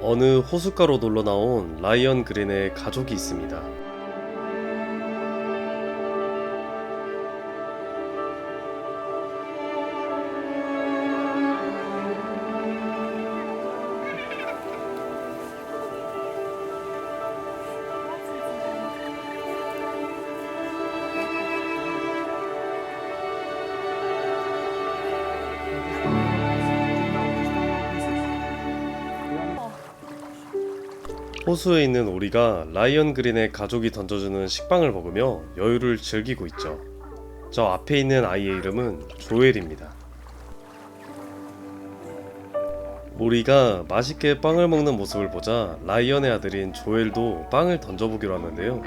어느 호숫가로 놀러 나온 라이언 그린의 가족이 있습니다. 호수에 있는 오리가 라이언 그린의 가족이 던져주는 식빵을 먹으며 여유를 즐기고 있죠. 저 앞에 있는 아이의 이름은 조엘입니다. 오리가 맛있게 빵을 먹는 모습을 보자 라이언의 아들인 조엘도 빵을 던져보기로 하는데요.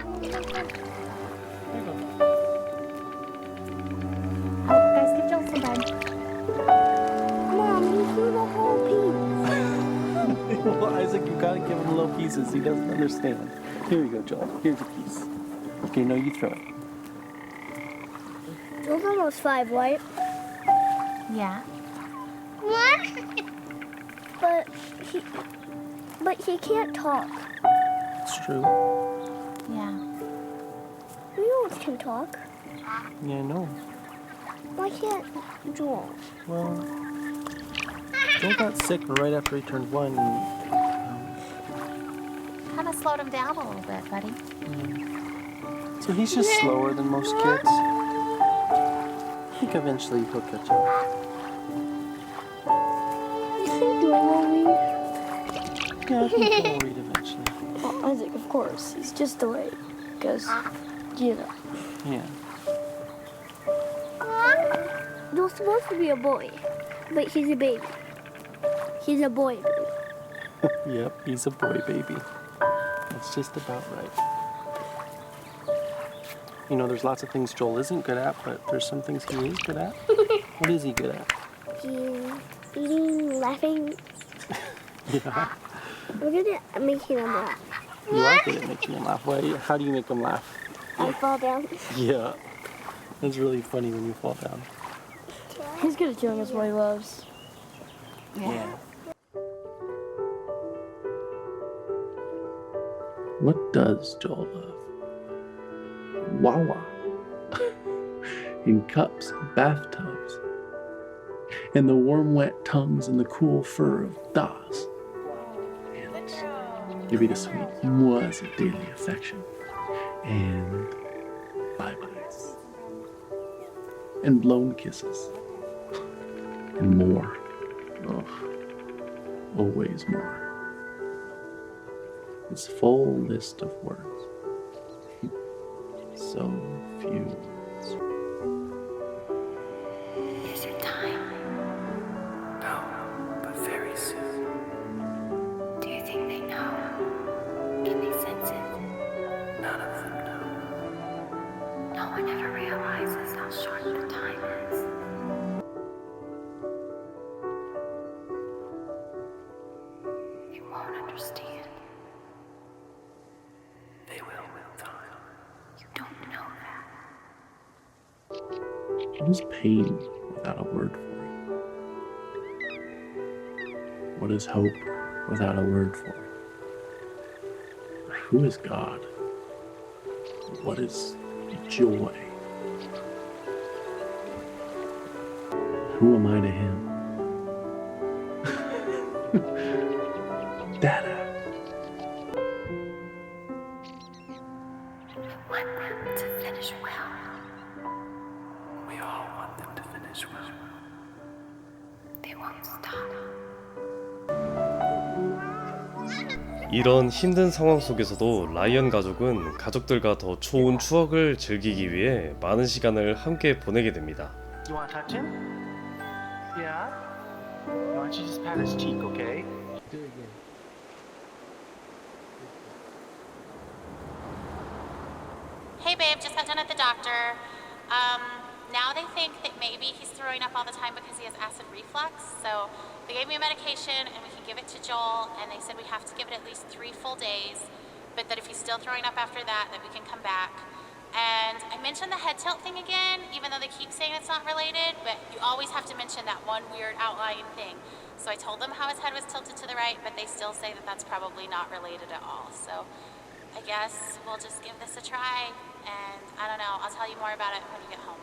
Well, Isaac, you gotta give him little pieces. He doesn't understand. Here you go, Joel. Here's a piece. Okay, now you throw it. Joel's almost 5, right? Yeah. What? But he can't talk. It's true. Yeah. Reals can talk. Yeah, I know. Why can't Joel? Well, Joel got sick right after he turned 1. Kind of slowed him down a little bit, buddy. So he's just slower than most kids. I think eventually he'll catch up. You think Joel will read? Yeah, I think he'll read eventually. Well, Isaac, of course. He's just delayed. Because, Yeah. Joel's supposed to be a boy. But he's a baby. He's a boy baby. Yep, he's a boy baby. That's just about right. You know, there's lots of things Joel isn't good at, but there's some things he is good at. What is he good at? He's eating, laughing. Yeah. We're good at making him laugh. You are good at making him laugh. How do you make him laugh? I fall down. Yeah. It's really funny when you fall down. He's good at showing us what he loves. Yeah. What does Joel love? Wawa. In cups and bathtubs. And the warm, wet tongues and the cool fur of Das. And give me the sweet mois of daily affection. And bye-byes. And blown kisses. And more. Oh, always more. His full list of words. So few. Is it time? No, but very soon. Do you think they know? Can they sense it? None of them know. No one ever realizes how short the time is. You won't understand. They will with time. You don't know that. What is pain without a word for it? What is hope without a word for it? Who is God? What is joy? Who am I to him? Dada. You want them to finish well. We all want them to finish well. They won't stop. 이런 힘든 상황 속에서도 라이언 가족은 가족들과 더 좋은 추억을 즐기기 위해 많은 시간을 함께 보내게 됩니다. You want to touch him? Yeah? Why don't you just pat his cheek, okay? Do it again. Hey babe, just got done at the doctor. Now they think that maybe he's throwing up all the time because he has acid reflux. So they gave me a medication and we can give it to Joel, and they said we have to give it at least 3 full days, but that if he's still throwing up after that, that we can come back. And I mentioned the head tilt thing again, even though they keep saying it's not related, but you always have to mention that one weird outlying thing. So I told them how his head was tilted to the right, but they still say that that's probably not related at all. So I guess we'll just give this a try, and I don't know, I'll tell you more about it when you get home.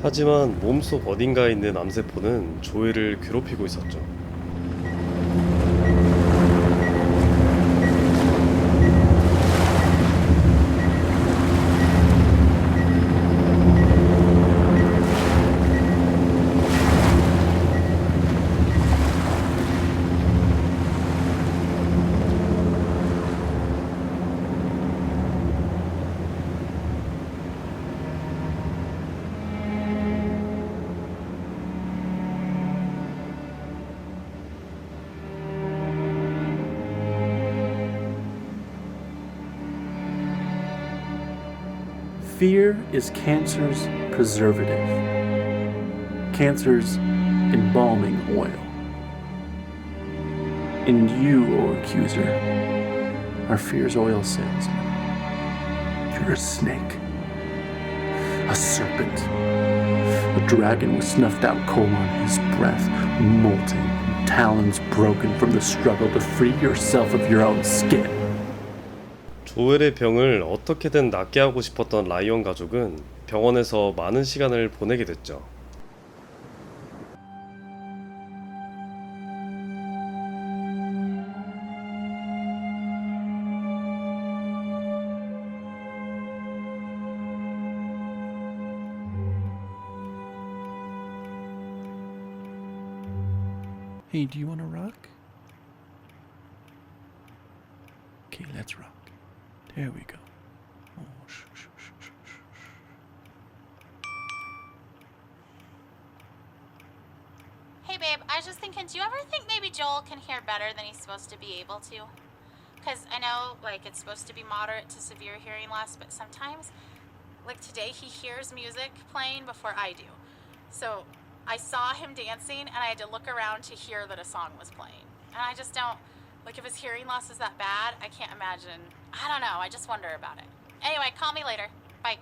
하지만 몸속 어딘가에 있는 암세포는 조엘을 괴롭히고 있었죠. Fear is cancer's preservative, cancer's embalming oil. And you, O accuser, are fear's oil salesman. You're a snake, a serpent, a dragon with snuffed out coal on his breath, molting, talons broken from the struggle to free yourself of your own skin. 조엘의 병을 어떻게든 낫게 하고 싶었던 라이언 가족은 병원에서 많은 시간을 보내게 됐죠. Hey, do you want to rock? Okay, let's rock. There we go. Oh, shh, shh, shh, shh, shh. Hey babe, I was just thinking, do you ever think maybe Joel can hear better than he's supposed to be able to? Because I know, like, it's supposed to be moderate to severe hearing loss, but sometimes, like today, he hears music playing before I do. So I saw him dancing, and I had to look around to hear that a song was playing. And I just don't, like, if his hearing loss is that bad, I can't imagine. I don't know, I just wonder about it. Anyway, call me later. Bye.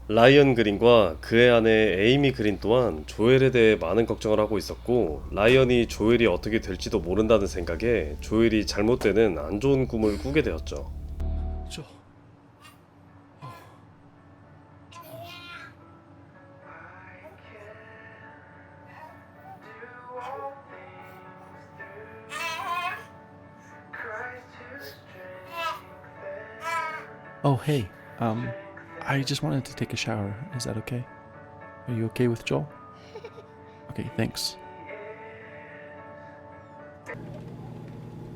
라이언 그린과 그의 아내 에이미 그린 또한 조엘에 대해 많은 걱정을 하고 있었고, 라이언이 조엘이 어떻게 될지도 모른다는 생각에 조엘이 잘못되는 안 좋은 꿈을 꾸게 되었죠. Joel. Oh, hey. I just wanted to take a shower. Is that okay? Are you okay with Joel? Okay, thanks.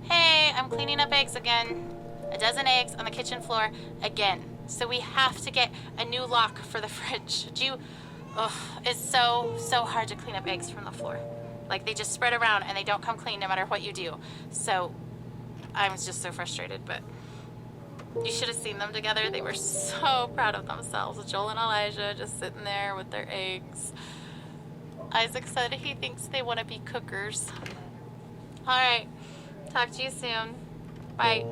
Hey, I'm cleaning up eggs again. A dozen eggs on the kitchen floor again. So we have to get a new lock for the fridge. It's so hard to clean up eggs from the floor. Like, they just spread around and they don't come clean no matter what you do. So I'm just so frustrated, but you should have seen them together. They were so proud of themselves. Joel and Elijah just sitting there with their eggs. Isaac said he thinks they want to be cookers. Alright, talk to you soon. Bye.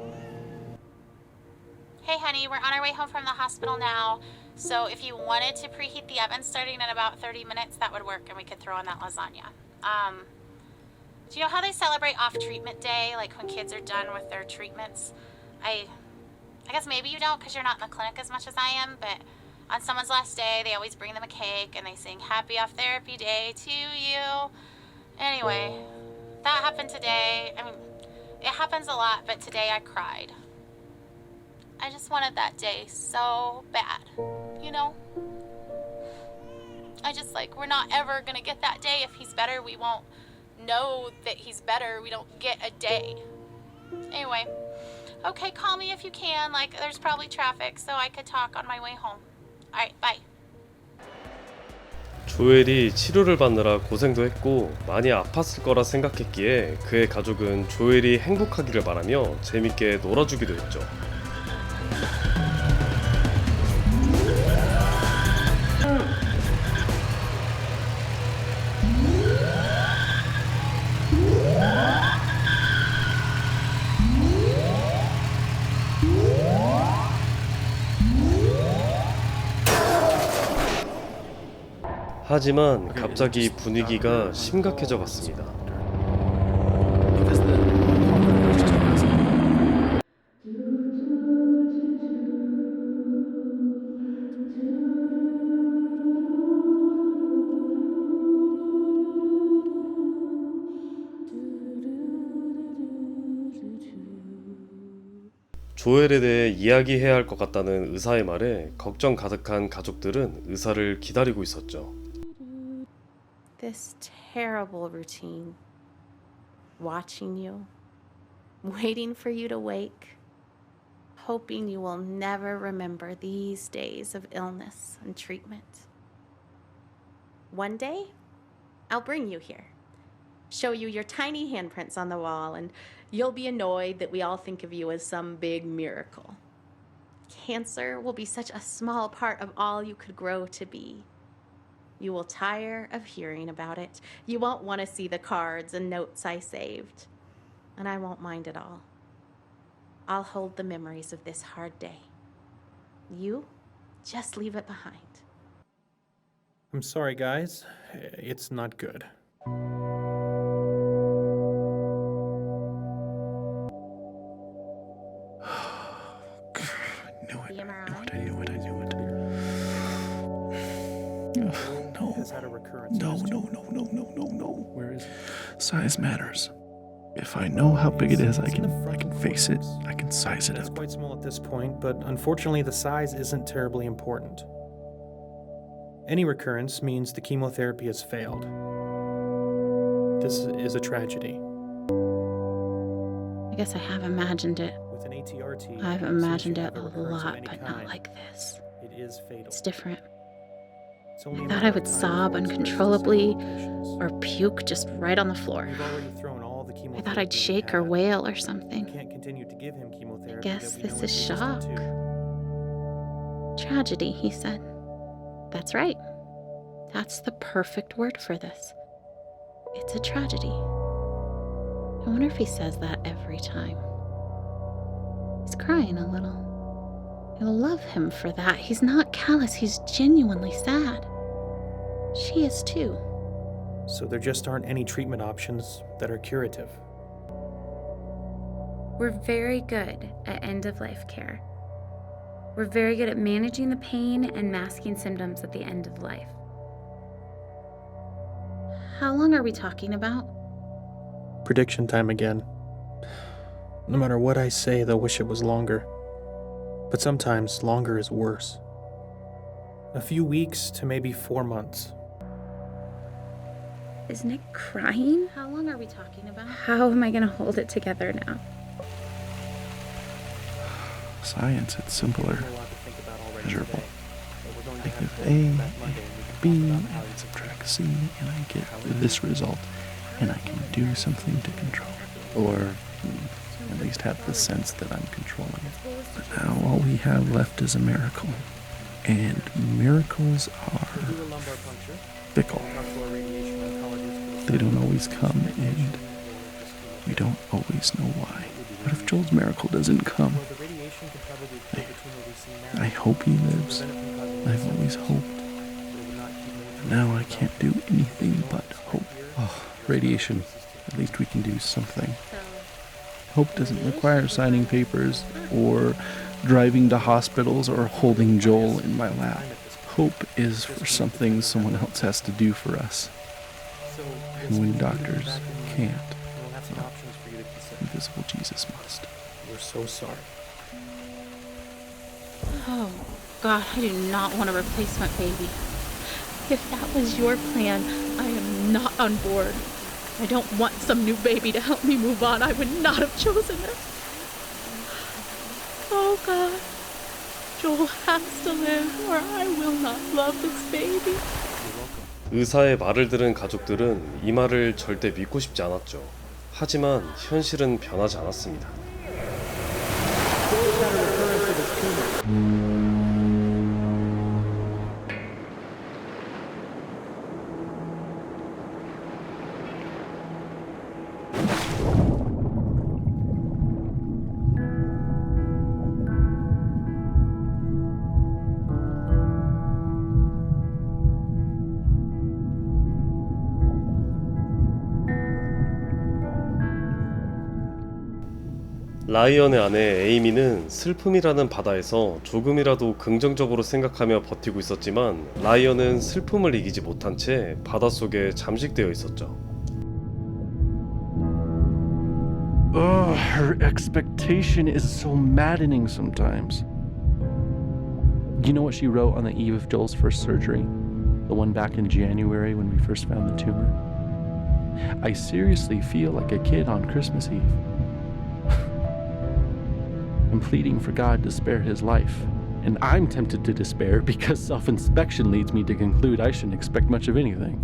Hey honey, we're on our way home from the hospital now. So if you wanted to preheat the oven starting in about 30 minutes, that would work and we could throw on that lasagna. Do you know how they celebrate off-treatment day, like when kids are done with their treatments? I guess maybe you don't because you're not in the clinic as much as I am, but on someone's last day, they always bring them a cake and they sing Happy Off Therapy Day to you. Anyway, that happened today. I mean, it happens a lot, but today I cried. I just wanted that day so bad, you know? We're not ever gonna get that day. If he's better, we won't know that he's better. We don't get a day. Anyway. Okay, call me if you can. Like, there's probably traffic, so I could talk on my way home. Alright, bye. 조엘이 치료를 받느라 고생도 했고 많이 아팠을 거라 생각했기에 그의 가족은 조엘이 행복하기를 바라며 재밌게 놀아주기도 했죠. 하지만 갑자기 분위기가 심각해져 갔습니다. Because the was too noisy. 조엘에 대해 이야기해야 할 것 같다는 의사의 말에 걱정 가득한 가족들은 의사를 기다리고 있었죠. This terrible routine. Watching you, waiting for you to wake, hoping you will never remember these days of illness and treatment. One day, I'll bring you here, show you your tiny handprints on the wall, and you'll be annoyed that we all think of you as some big miracle. Cancer will be such a small part of all you could grow to be. You will tire of hearing about it. You won't want to see the cards and notes I saved. And I won't mind at all. I'll hold the memories of this hard day. You just leave it behind. I'm sorry, guys. It's not good. I knew it. No. Has had a recurrence. No. Where is it? Size matters. If I know how big it is, I can face it. I can size it It's up. quite small at this point, but unfortunately the size isn't terribly important. Any recurrence means the chemotherapy has failed. This is a tragedy. I guess I have imagined it. With an ATRT, I've since imagined you it have a recurrence of lot, any but not kind, like this. it is fatal. It's different. It's only I a thought matter I of would time sob before it spreads to uncontrollably complications. or puke just right on the floor. We've already thrown all the I chemotherapy thought I'd we shake or had. wail or We something. can't continue to give him chemotherapy. Guess that we this know is is shock. resistant to. Tragedy, he said. That's right. That's the perfect word for this. It's a tragedy. I wonder if he says that every time. He's crying a little. I love him for that. He's not callous, he's genuinely sad. She is too. So there just aren't any treatment options that are curative. We're very good at end-of-life care. We're very good at managing the pain and masking symptoms at the end of life. How long are we talking about? Prediction time again. No matter what I say, they'll wish it was longer. But sometimes longer is worse. A few weeks to maybe 4 months. Is Nick crying? How long are we talking about? How am I gonna hold it together now? Science, it's simpler. There's a lot to think about already Measurable. today, but we're going I to have give to A, go back I Monday give and B, we can and talk about how I you subtract C, and I get this result, and I can do something to control it. Or at least have the sense that I'm controlling it. But now all we have left is a miracle. And miracles are do a lumbar puncture. fickle. Talk to our radiation oncologist. They don't always come, and we don't always know why. What if Joel's miracle doesn't come? Well, the radiation could probably kill the tumor we see now. I hope he lives. I've always hoped. But now I can't do anything but hope. Oh, radiation. At least we can do something. Hope doesn't require signing papers or driving to hospitals or holding Joel in my lap. Hope is for something someone else has to do for us. And when doctors can't, We'll have some options for you to consider. invisible Jesus must. We're so sorry. Oh, God, I do not want a replacement baby. If that was your plan, I am not on board. I don't want some new baby to help me move on. I would not have chosen it. Oh, God. Joel has to live, or I will not love this baby. 의사의 말을 들은 가족들은 이 말을 절대 믿고 싶지 않았죠. 하지만 현실은 변하지 않았습니다. 라이언의 아내 에이미는 슬픔이라는 바다에서 조금이라도 긍정적으로 생각하며 버티고 있었지만 라이언은 슬픔을 이기지 못한 채 바닷속에 잠식되어 있었죠. Her expectation is so maddening sometimes. You know what she wrote on the eve of Joel's first surgery? The one back in January when we first found the tumor? I seriously feel like a kid on Christmas Eve. I'm pleading for God to spare his life. And I'm tempted to despair because self-inspection leads me to conclude I shouldn't expect much of anything.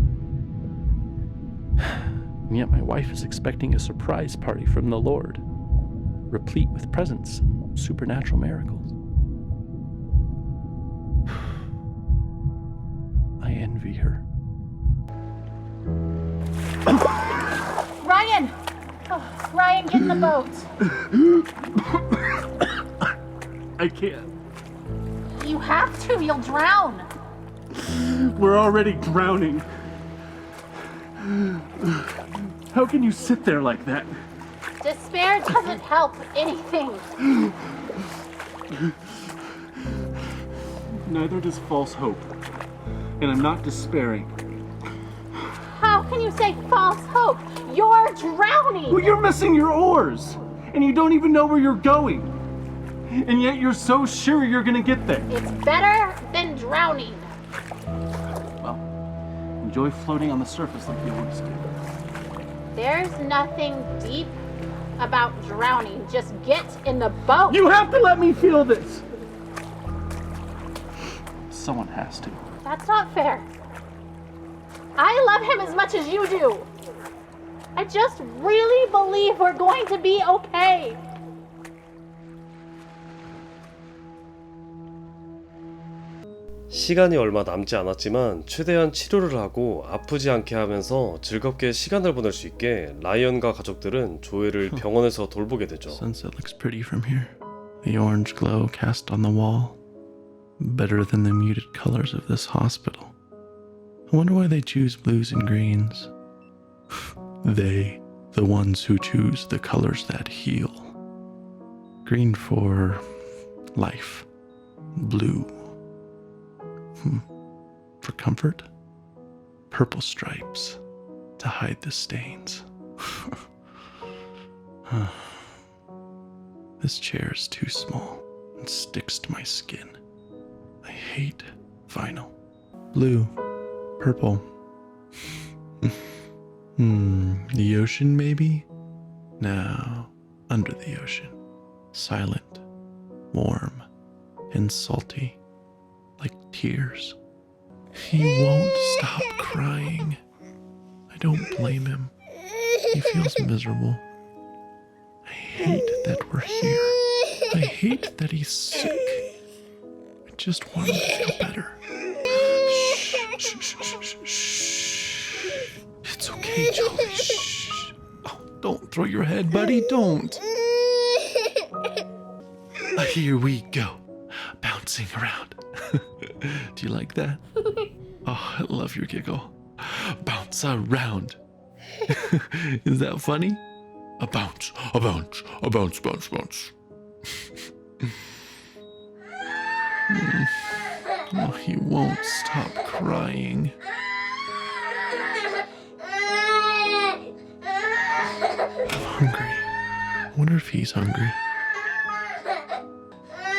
And yet my wife is expecting a surprise party from the Lord, replete with presents and supernatural miracles. I envy her. Ryan! Oh, Ryan, get in the boat. I can't. You have to, you'll drown. We're already drowning. How can you sit there like that? Despair doesn't help anything. Neither does false hope. And I'm not despairing. How can you say false hope? You're drowning. Well, you're missing your oars, and you don't even know where you're going. And yet you're so sure you're gonna get there. It's better than drowning. Well, enjoy floating on the surface like you always do. There's nothing deep about drowning. Just get in the boat. You have to let me feel this. Someone has to. That's not fair. I love him as much as you do. I just really believe we're going to be okay. 시간이 얼마 남지 않았지만 최대한 치료를 하고 아프지 않게 하면서 즐겁게 시간을 보낼 수 있게 라이언과 가족들은 조엘을 병원에서 돌보게 되죠. Sunset looks pretty from here. The orange glow cast on the wall. Better than the muted colors of this hospital. I wonder why they choose blues and greens. They, the ones who choose the colors that heal. Green for life. Blue. For comfort. Purple stripes to hide the stains. This chair is too small and sticks to my skin. I hate vinyl. Blue. Purple. The ocean, maybe? No, under the ocean. Silent, warm, and salty, like tears. He won't stop crying. I don't blame him. He feels miserable. I hate that we're here. I hate that he's sick. I just want him to feel better. Shh, shh, shh, shh, shh. It's okay, Jolie. Shh. Oh, don't throw your head, buddy. Don't. Here we go. Bouncing around. Do you like that? Oh, I love your giggle. Bounce around. Is that funny? A bounce, a bounce, a bounce, bounce, bounce. Oh, he won't stop crying. I'm hungry. I wonder if he's hungry.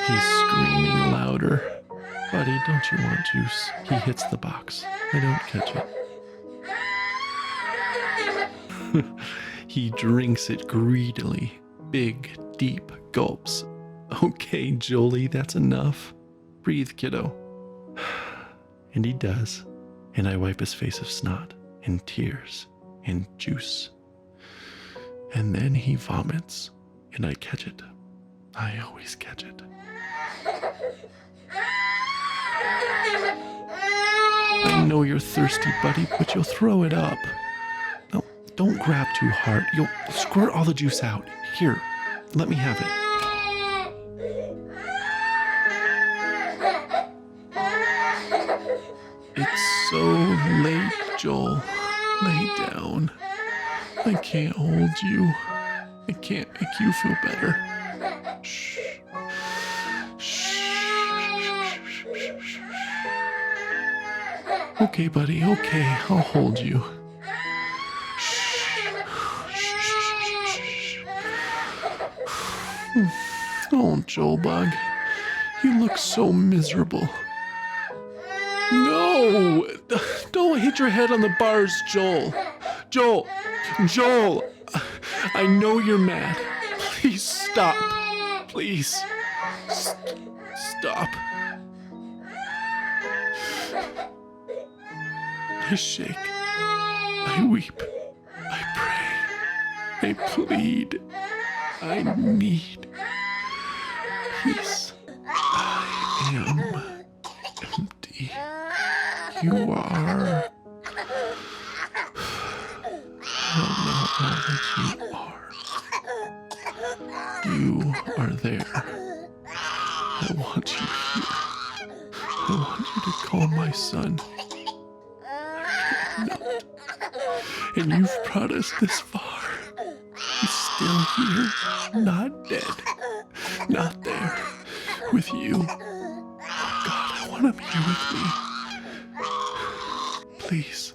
He's screaming louder. Buddy, don't you want juice? He hits the box. I don't catch it. He drinks it greedily. Big, deep gulps. Okay, Jolie, that's enough. Breathe, kiddo. And he does. And I wipe his face of snot and tears and juice. And then he vomits. And I catch it. I always catch it. I know you're thirsty, buddy, but you'll throw it up. No, don't grab too hard. You'll squirt all the juice out. Here, let me have it. It's so late, Joel. Lay down. I can't hold you. I can't make you feel better. Okay, buddy, okay, I'll hold you. Oh, Joel Bug, you look so miserable. No! Don't hit your head on the bars, Joel. Joel! I know you're mad. Please stop. Please. Stop. I shake. I weep. I pray. I plead. I need peace. I am empty. You are. I don't know all that you are. You are there. I want you here. I want you to call my son. I cannot. And you've brought us this far. He's still here, not dead, not there, with you. Oh God, I want him here with me. Please.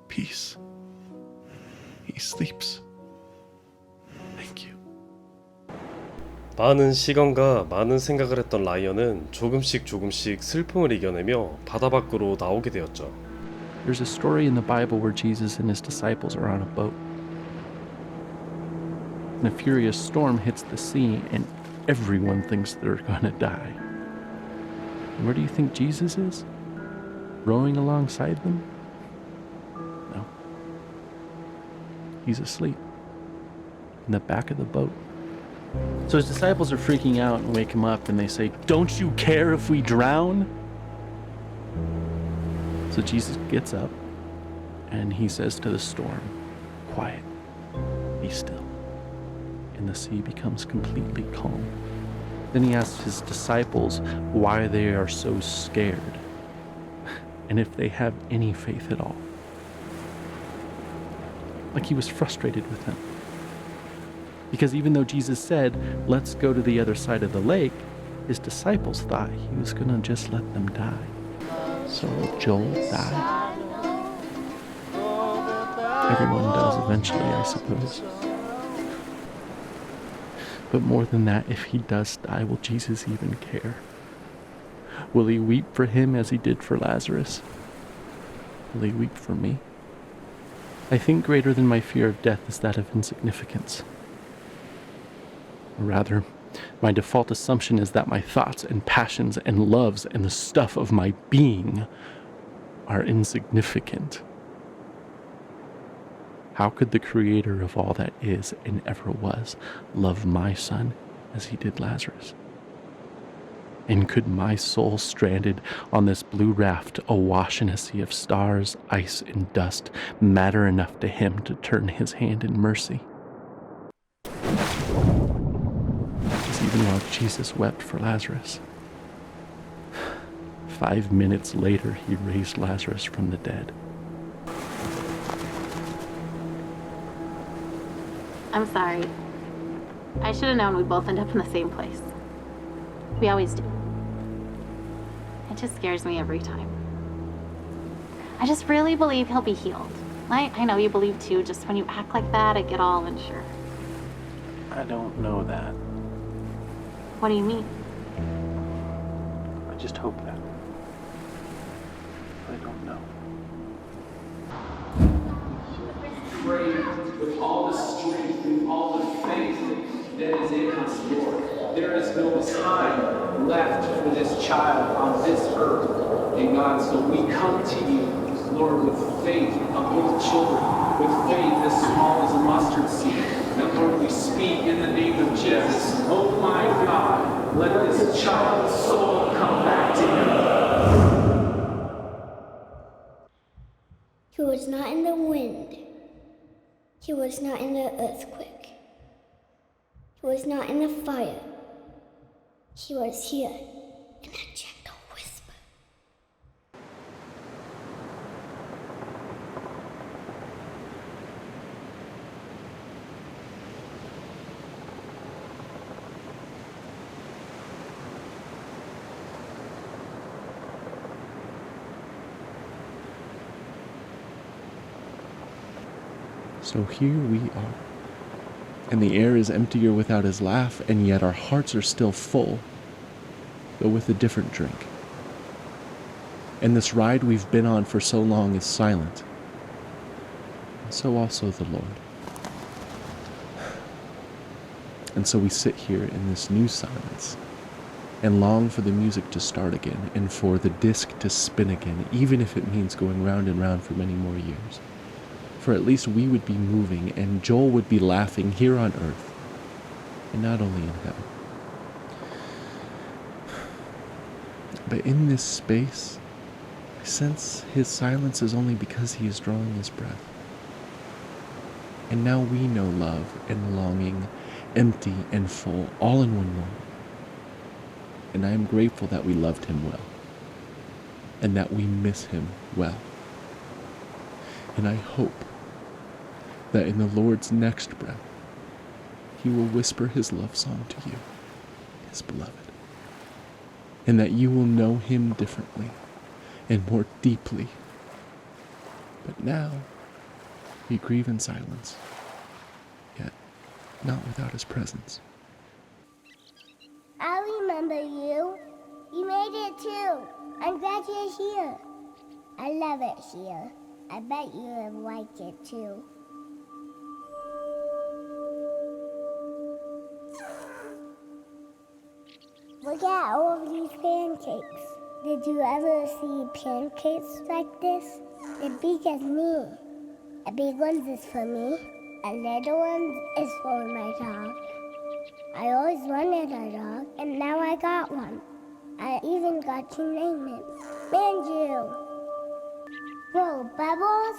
Peace. He sleeps. Thank you. 많은 시간과 많은 생각을 했던 라이언은 조금씩 슬픔을 이겨내며 바다 밖으로 나오게 되었죠. There's a story in the Bible where Jesus and his disciples are on a boat. And a furious storm hits the sea, and everyone thinks they're gonna die. And where do you think Jesus is? Rowing alongside them? No. He's asleep in the back of the boat. So his disciples are freaking out and wake him up, and they say, "Don't you care if we drown?" So Jesus gets up and he says to the storm, "Quiet, be still." And the sea becomes completely calm. Then he asks his disciples why they are so scared and if they have any faith at all. Like he was frustrated with them. Because even though Jesus said, "Let's go to the other side of the lake," his disciples thought he was going to just let them die. So Joel died. Everyone does eventually, I suppose. But more than that, if he does die, will Jesus even care? Will he weep for him as he did for Lazarus? Will he weep for me? I think greater than my fear of death is that of insignificance. Or rather, my default assumption is that my thoughts and passions and loves and the stuff of my being are insignificant. How could the creator of all that is and ever was love my son as he did Lazarus? And could my soul stranded on this blue raft awash in a sea of stars, ice, and dust matter enough to him to turn his hand in mercy? Even while Jesus wept for Lazarus. 5 minutes later, he raised Lazarus from the dead. I'm sorry. I should have known we'd both end up in the same place. We always do. It just scares me every time. I just really believe he'll be healed. I know you believe too, just when you act like that, I get all unsure. I don't know that. What do you mean? I just hope that. I don't know. Pray with all the strength and all the faith that is in us, Lord. There is no time left for this child on this earth. And God, so we come to you, Lord, with faith of little children, with faith as small as a mustard seed. And Lord, we speak in the name of Jesus. Oh my God, let this child's soul come back to him. He was not in the wind. He was not in the earthquake. He was not in the fire. He was here in a gentle whisper. So here we are. And the air is emptier without his laugh, and yet our hearts are still full, though with a different drink. And this ride we've been on for so long is silent. And so also the Lord. And so we sit here in this new silence and long for the music to start again and for the disc to spin again, even if it means going round and round for many more years. For at least we would be moving and Joel would be laughing here on earth and not only in heaven. But in this space, I sense his silence is only because he is drawing his breath. And now we know love and longing, empty and full, all in one moment. And I am grateful that we loved him well, and that we miss him well. And I hope that in the Lord's next breath, he will whisper his love song to you, his beloved, and that you will know him differently and more deeply. But now, we grieve in silence, yet not without his presence. I remember you. You made it too. I'm glad you're here. I love it here. I bet you have liked it too. Look at all of these pancakes. Did you ever see pancakes like this? They're big as me. A big one is for me. A little one is for my dog. I always wanted a dog, and now I got one. I even got to name it. Manju. Whoa, Bubbles?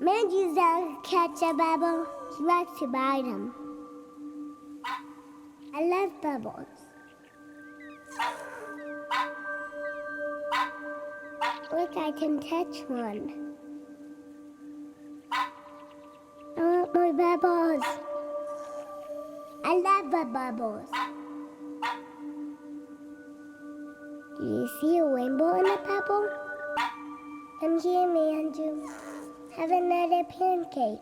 Manju's doesn't catch a bubble. He likes to bite them. I love Bubbles. Look, I can touch one. I want more bubbles. I love the bubbles. Do you see a rainbow in a bubble? Come here, Manju. Have another pancake.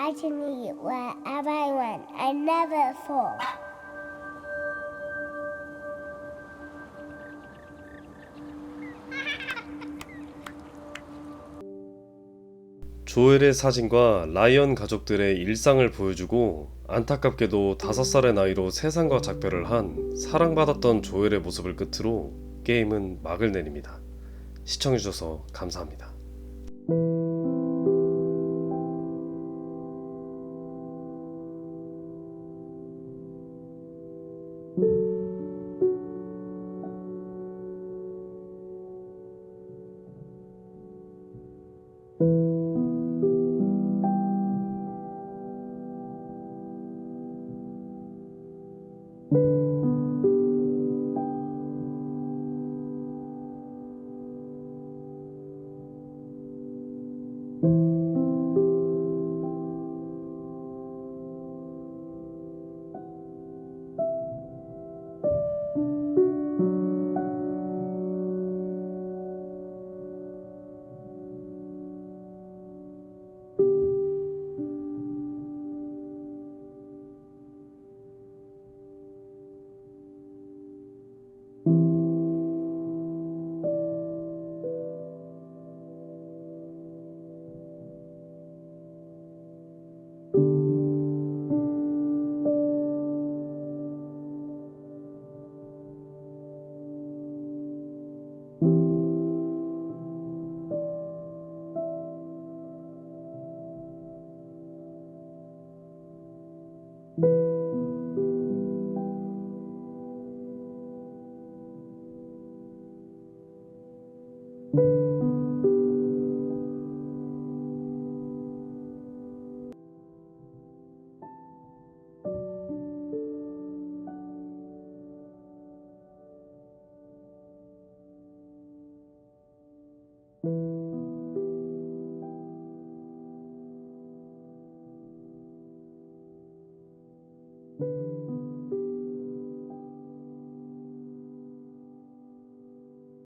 I can eat whatever I want. I never fall. 조엘의 사진과 라이언 가족들의 일상을 보여주고 안타깝게도 5살의 나이로 세상과 작별을 한 사랑받았던 조엘의 모습을 끝으로 게임은 막을 내립니다. 시청해주셔서 감사합니다.